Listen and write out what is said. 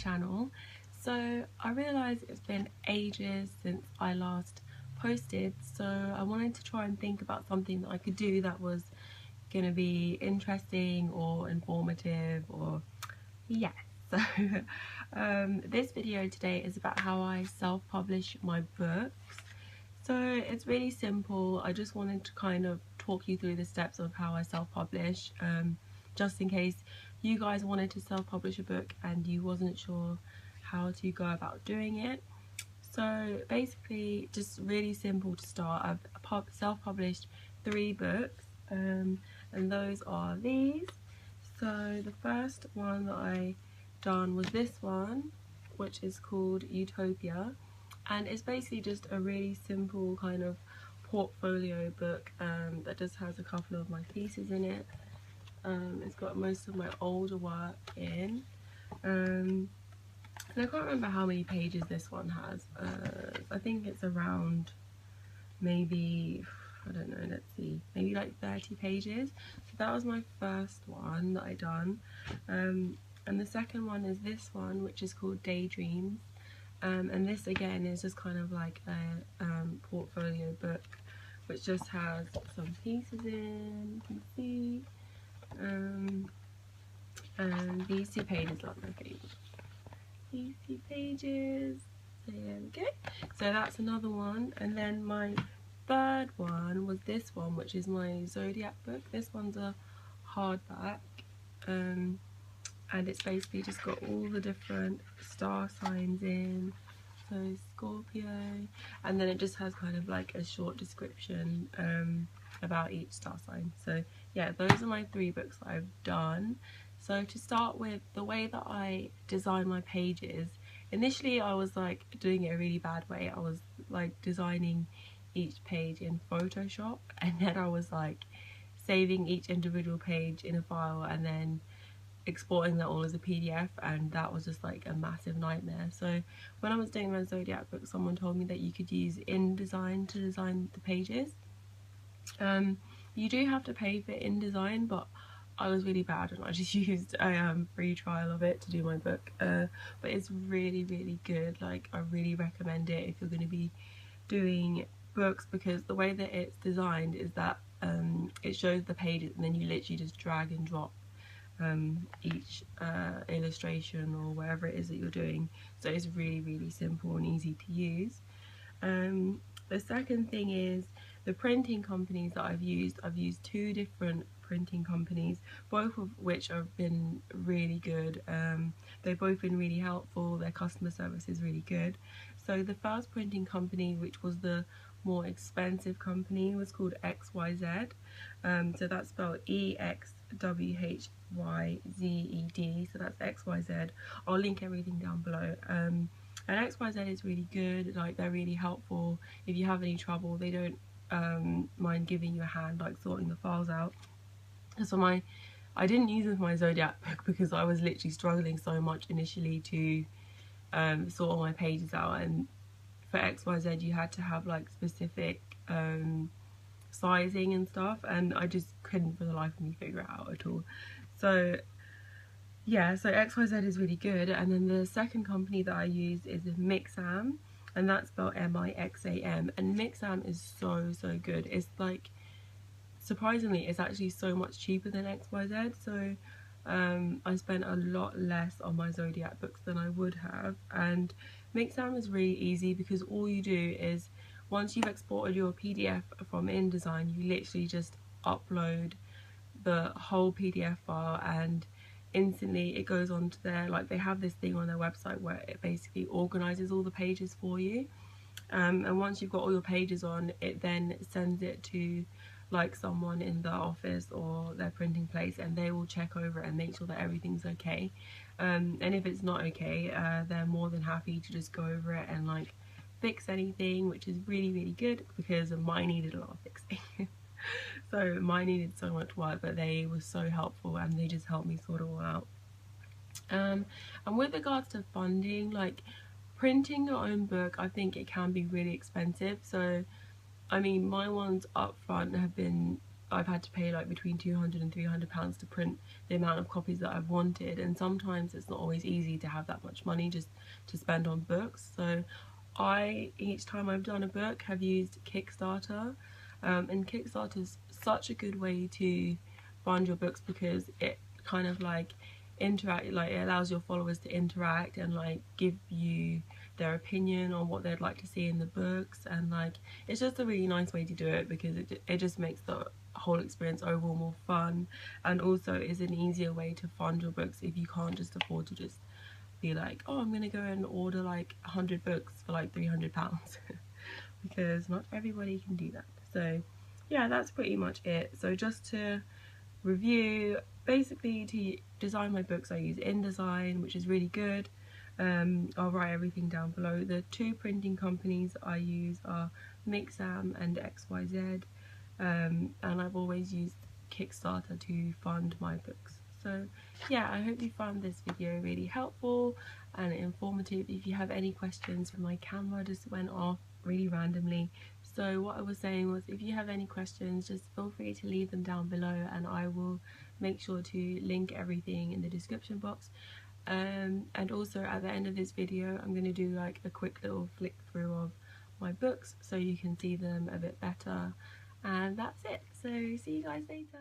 channel. So I realised it's been ages since I last posted, so I wanted to try and think about something that I could do that was going to be interesting or informative, or yeah. So this video today is about how I self-publish my books. So it's really simple. I just wanted to kind of talk you through the steps of how I self-publish, just in case you guys wanted to self-publish a book and you wasn't sure how to go about doing it. So basically, just really simple to start. I've self-published 3 books, and those are these. So the first one that I done was this one, which is called Utopia, and it's basically just a really simple kind of portfolio book that just has a couple of my pieces in it. It's got most of my older work in, and I can't remember how many pages this one has. I think it's around maybe, I don't know, let's see, maybe like 30 pages. So that was my first one that I done, and the second one is this one, which is called Daydreams, and this again is just kind of like a portfolio book, which just has some pieces in, you can see, and these 2 pages are my favourite. These 2 pages, there we go. So that's another one, and then my third one was this one, which is my Zodiac book. This one's a hardback, and it's basically just got all the different star signs in. So Scorpio, and then it just has kind of like a short description about each star sign. So yeah, those are my 3 books that I've done. So to start with, the way that I design my pages, initially I was like doing it a really bad way. I was like designing each page in Photoshop, and then I was like saving each individual page in a file and then exporting that all as a PDF, and that was just like a massive nightmare. So when I was doing my Zodiac book, someone told me that you could use INDESIGN to design the pages. You do have to pay for INDESIGN, but I was really bad and I just used a free trial of it to do my book, but it's really good. Like, I really recommend it if you're going to be doing books, because the way that it's designed is that it shows the pages and then you literally just drag and drop each illustration or wherever it is that you're doing. So it's really simple and easy to use. The second thing is the printing companies that I've used 2 different printing companies, both of which have been really good. They've both been really helpful. Their customer service is really good. So the first printing company, which was the more expensive company, was called XYZ. So that's spelled EXWHYZED. So that's XYZ. I'll link everything down below. And XYZ is really good. Like, they're really helpful. If you have any trouble, they don't mind giving you a hand, like sorting the files out. So I didn't use them for my Zodiac book because I was literally struggling so much initially to sort all my pages out, and for XYZ you had to have like specific sizing and stuff, and I just couldn't for the life of me figure it out at all. So yeah, so XYZ is really good. And then the second company that I use is MIXAM, and that's spelled MIXAM, and MIXAM is so good. It's like, surprisingly, it's actually so much cheaper than XYZ. So I spent a lot less on my Zodiac books than I would have. And MIXAM is really easy because all you do is, once you've exported your PDF from InDesign, you literally just upload the whole PDF file, and instantly it goes onto their, like, they have this thing on their website where it basically organizes all the pages for you, and once you've got all your pages on, it then sends it to like someone in the office or their printing place, and they will check over it and make sure that everything's okay. And if it's not okay, they're more than happy to just go over it and like fix anything, which is really good, because mine needed a lot of fixing. So mine needed so much work, but they were so helpful and they just helped me sort it all out. And with regards to funding, like, printing your own book, I think it can be really expensive. So I mean, my ones up front have been I've had to pay like between £200 and £300 to print the amount of copies that I've wanted, and sometimes it's not always easy to have that much money just to spend on books. So each time I've done a book, have used Kickstarter, and Kickstarter is such a good way to fund your books because it kind of like it allows your followers to interact and like give you their opinion on what they'd like to see in the books, and like it's just a really nice way to do it because it just makes the whole experience overall more fun, and also is an easier way to fund your books if you can't just afford to just be like, oh, I'm gonna go and order like 100 books for like £300 because not everybody can do that. So yeah, that's pretty much it. So just to review, basically to design my books I use INDESIGN, which is really good. I'll write everything down below. The two printing companies I use are MIXAM and EXWHYZED, and I've always used Kickstarter to fund my books. So yeah, I hope you found this video really helpful and informative. If you have any questions, my camera just went off really randomly. So what I was saying was, if you have any questions, just feel free to leave them down below and I will make sure to link everything in the description box. And also at the end of this video I'm going to do like a quick little flick through of my books so you can see them a bit better, and that's it. So see you guys later.